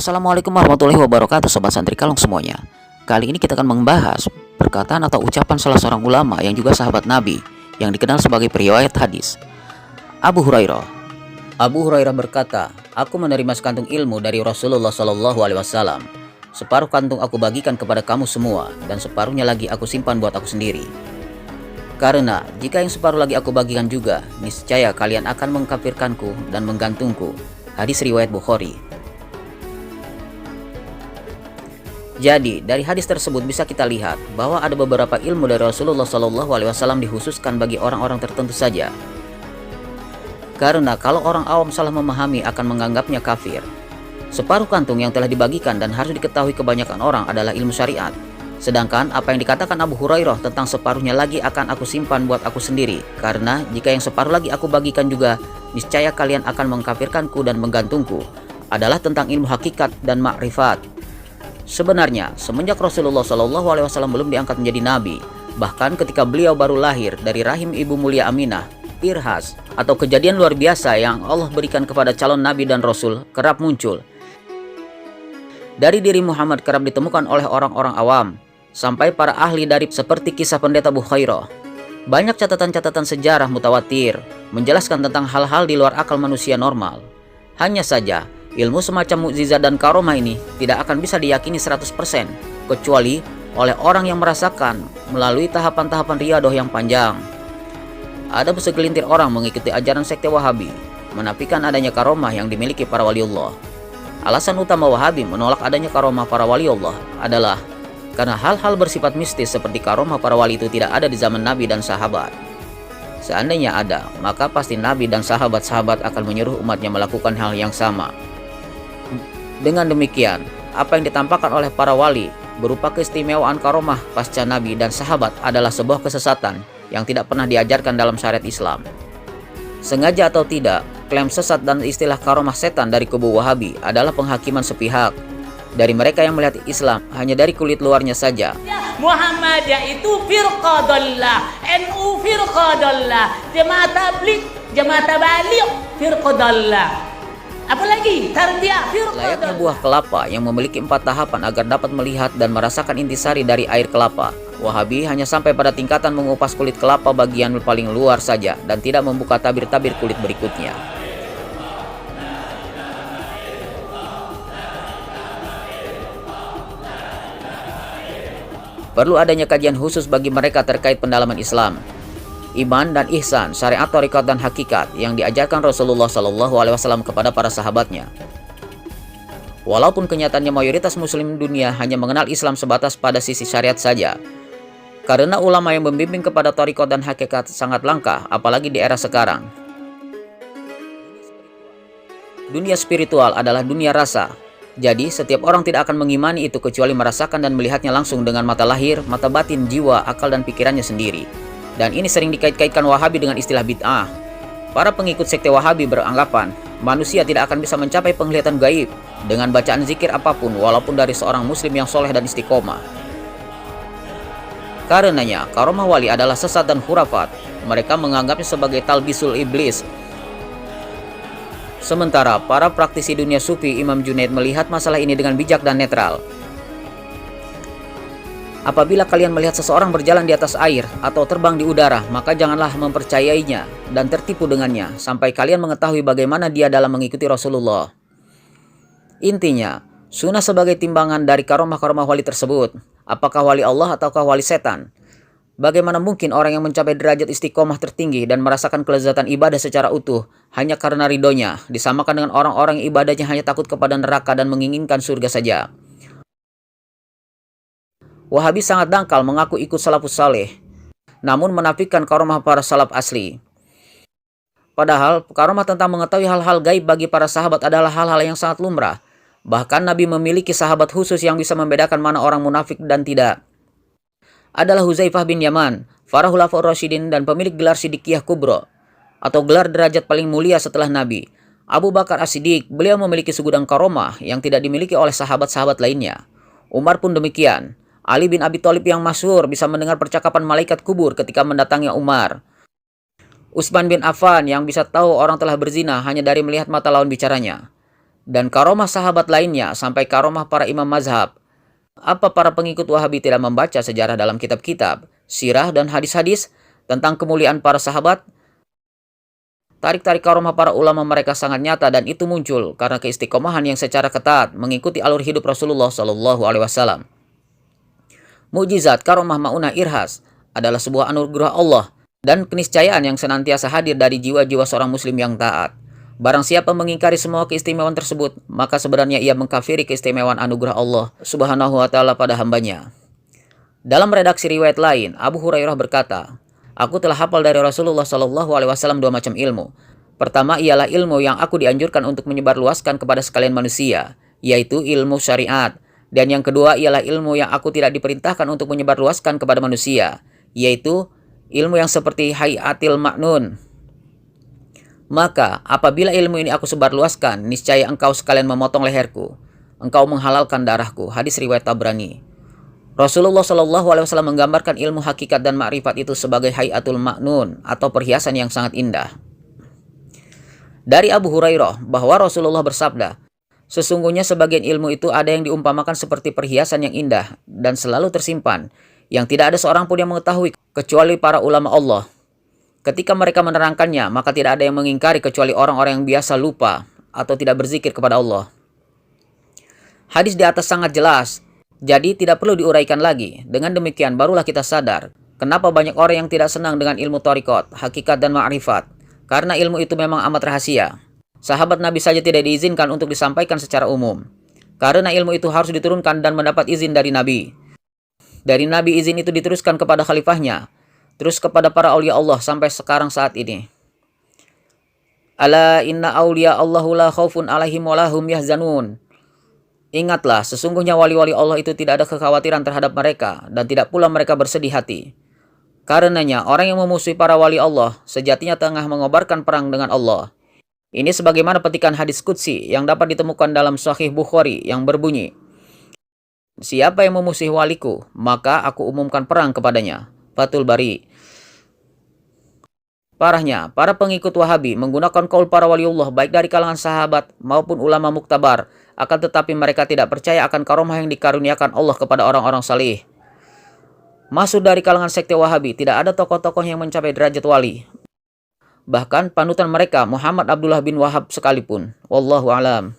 Assalamualaikum warahmatullahi wabarakatuh Sobat Santri Kalong semuanya. Kali ini kita akan membahas perkataan atau ucapan salah seorang ulama yang juga sahabat Nabi yang dikenal sebagai periwayat hadis, Abu Hurairah. Abu Hurairah berkata, "Aku menerima sekantung ilmu dari Rasulullah SAW. Separuh kantung aku bagikan kepada kamu semua, dan separuhnya lagi aku simpan buat aku sendiri. Karena jika yang separuh lagi aku bagikan juga, niscaya kalian akan mengkafirkanku dan menggantungku." Hadis riwayat Bukhari. Jadi, dari hadis tersebut bisa kita lihat bahwa ada beberapa ilmu dari Rasulullah SAW dikhususkan bagi orang-orang tertentu saja. Karena kalau orang awam salah memahami akan menganggapnya kafir. Separuh kantung yang telah dibagikan dan harus diketahui kebanyakan orang adalah ilmu syariat. Sedangkan apa yang dikatakan Abu Hurairah tentang separuhnya lagi akan aku simpan buat aku sendiri. Karena jika yang separuh lagi aku bagikan juga, niscaya kalian akan mengkafirkanku dan menggantungku, adalah tentang ilmu hakikat dan makrifat. Sebenarnya, semenjak Rasulullah SAW belum diangkat menjadi nabi, bahkan ketika beliau baru lahir dari rahim ibu mulia Aminah, irhas atau kejadian luar biasa yang Allah berikan kepada calon nabi dan rasul kerap muncul. Dari diri Muhammad kerap ditemukan oleh orang-orang awam, sampai para ahli dari seperti kisah pendeta Bukhairah. Banyak catatan-catatan sejarah mutawatir menjelaskan tentang hal-hal di luar akal manusia normal. Hanya saja, ilmu semacam mukjizat dan karomah ini tidak akan bisa diyakini 100%, kecuali oleh orang yang merasakan melalui tahapan-tahapan riyadoh yang panjang. Ada segelintir orang mengikuti ajaran sekte Wahabi, menafikan adanya karomah yang dimiliki para waliullah. Alasan utama Wahabi menolak adanya karomah para waliullah adalah karena hal-hal bersifat mistis seperti karomah para wali itu tidak ada di zaman Nabi dan sahabat. Seandainya ada, maka pasti Nabi dan sahabat-sahabat akan menyuruh umatnya melakukan hal yang sama. Dengan demikian, apa yang ditampakkan oleh para wali berupa keistimewaan karomah pasca Nabi dan sahabat adalah sebuah kesesatan yang tidak pernah diajarkan dalam syariat Islam. Sengaja atau tidak, klaim sesat dan istilah karomah setan dari kubu Wahabi adalah penghakiman sepihak dari mereka yang melihat Islam hanya dari kulit luarnya saja. Muhammadiyah itu firqah dhallah, NU firqah dhallah, Jemaah Tabligh, Jemaah Tabaligh firqah dhallah. Apalagi tarbiyah firqah. Layaknya buah kelapa yang memiliki 4 tahapan agar dapat melihat dan merasakan intisari dari air kelapa. Wahabi hanya sampai pada tingkatan mengupas kulit kelapa bagian paling luar saja dan tidak membuka tabir-tabir kulit berikutnya. Perlu adanya kajian khusus bagi mereka terkait pendalaman Islam, iman dan ihsan, syariat, thariqat dan hakikat yang diajarkan Rasulullah SAW kepada para sahabatnya. Walaupun kenyataannya mayoritas muslim dunia hanya mengenal Islam sebatas pada sisi syariat saja, karena ulama yang membimbing kepada thariqat dan hakikat sangat langka, apalagi di era sekarang. Dunia spiritual adalah dunia rasa. Jadi, setiap orang tidak akan mengimani itu kecuali merasakan dan melihatnya langsung dengan mata lahir, mata batin, jiwa, akal, dan pikirannya sendiri. Dan ini sering dikait-kaitkan Wahabi dengan istilah bid'ah. Para pengikut sekte Wahabi beranggapan, manusia tidak akan bisa mencapai penglihatan gaib dengan bacaan zikir apapun walaupun dari seorang muslim yang soleh dan istiqomah. Karenanya, karomah wali adalah sesat dan khurafat. Mereka menganggapnya sebagai talbisul iblis. Sementara para praktisi dunia sufi Imam Junaid melihat masalah ini dengan bijak dan netral. Apabila kalian melihat seseorang berjalan di atas air atau terbang di udara, maka janganlah mempercayainya dan tertipu dengannya sampai kalian mengetahui bagaimana dia dalam mengikuti Rasulullah. Intinya, sunnah sebagai timbangan dari karomah-karomah wali tersebut. Apakah wali Allah ataukah wali setan? Bagaimana mungkin orang yang mencapai derajat istiqomah tertinggi dan merasakan kelezatan ibadah secara utuh hanya karena ridhonya disamakan dengan orang-orang yang ibadahnya hanya takut kepada neraka dan menginginkan surga saja? Wahabi sangat dangkal mengaku ikut salafus saleh, namun menafikan karomah para salaf asli. Padahal karomah tentang mengetahui hal-hal gaib bagi para sahabat adalah hal-hal yang sangat lumrah. Bahkan Nabi memiliki sahabat khusus yang bisa membedakan mana orang munafik dan tidak. Adalah Huzaifah bin Yaman, para khulafaur rasyidin dan pemilik gelar Siddiqiyah Kubro, atau gelar derajat paling mulia setelah Nabi. Abu Bakar As-Siddiq, beliau memiliki segudang karomah yang tidak dimiliki oleh sahabat-sahabat lainnya. Umar pun demikian. Ali bin Abi Thalib yang masyhur bisa mendengar percakapan malaikat kubur ketika mendatangi Umar. Utsman bin Affan yang bisa tahu orang telah berzina hanya dari melihat mata lawan bicaranya. dan karomah sahabat lainnya sampai karomah para imam mazhab. Apa para pengikut Wahabi tidak membaca sejarah dalam kitab-kitab, sirah dan hadis-hadis tentang kemuliaan para sahabat? Tarik-tarik karomah para ulama mereka sangat nyata dan itu muncul karena keistiqomahan yang secara ketat mengikuti alur hidup Rasulullah Shallallahu Alaihi Wasallam. Mukjizat karomah Ma'unah Irhas adalah sebuah anugerah Allah dan keniscayaan yang senantiasa hadir dari jiwa-jiwa seorang muslim yang taat. Barang siapa mengingkari semua keistimewaan tersebut, maka sebenarnya ia mengkafiri keistimewaan anugerah Allah Subhanahu wa taala pada hambanya. Dalam redaksi riwayat lain, Abu Hurairah berkata, "Aku telah hafal dari Rasulullah Shallallahu Alaihi Wasallam 2 macam ilmu. Pertama ialah ilmu yang aku dianjurkan untuk menyebarluaskan kepada sekalian manusia, yaitu ilmu syariat. Dan yang kedua ialah ilmu yang aku tidak diperintahkan untuk menyebarluaskan kepada manusia, yaitu ilmu yang seperti hayatil ma'nun. Maka apabila ilmu ini aku sebarluaskan, niscaya engkau sekalian memotong leherku. Engkau menghalalkan darahku." Hadis riwayat Tabrani. Rasulullah Shallallahu Alaihi Wasallam menggambarkan ilmu hakikat dan makrifat itu sebagai hayatul ma'nun atau perhiasan yang sangat indah. Dari Abu Hurairah bahwa Rasulullah bersabda, "Sesungguhnya sebagian ilmu itu ada yang diumpamakan seperti perhiasan yang indah dan selalu tersimpan, yang tidak ada seorang pun yang mengetahui kecuali para ulama Allah. Ketika mereka menerangkannya, maka tidak ada yang mengingkari kecuali orang-orang yang biasa lupa atau tidak berzikir kepada Allah." Hadis di atas sangat jelas, jadi tidak perlu diuraikan lagi. Dengan demikian barulah kita sadar kenapa banyak orang yang tidak senang dengan ilmu thariqat, hakikat dan ma'rifat. Karena ilmu itu memang amat rahasia. Sahabat Nabi saja tidak diizinkan untuk disampaikan secara umum. Karena ilmu itu harus diturunkan dan mendapat izin dari Nabi. Dari Nabi izin itu diteruskan kepada khalifahnya, terus kepada para aulia Allah sampai sekarang saat ini. Ala inna aulia Allahu la khaufun alaihim wa lahum yahzanun. Ingatlah, sesungguhnya wali-wali Allah itu tidak ada kekhawatiran terhadap mereka dan tidak pula mereka bersedih hati. Karenanya, orang yang memusuhi para wali Allah sejatinya tengah mengobarkan perang dengan Allah. Ini sebagaimana petikan hadis qudsi yang dapat ditemukan dalam Sahih Bukhari yang berbunyi, "Siapa yang memusuhi waliku, maka aku umumkan perang kepadanya." Fathul Bari. Parahnya, para pengikut Wahabi menggunakan kaul para waliullah baik dari kalangan sahabat maupun ulama muktabar, akan tetapi mereka tidak percaya akan karomah yang dikaruniakan Allah kepada orang-orang salih. Masuk dari kalangan sekte Wahabi, tidak ada tokoh-tokoh yang mencapai derajat wali. Bahkan panutan mereka Muhammad Abdullah bin Wahab sekalipun. Wallahu alam.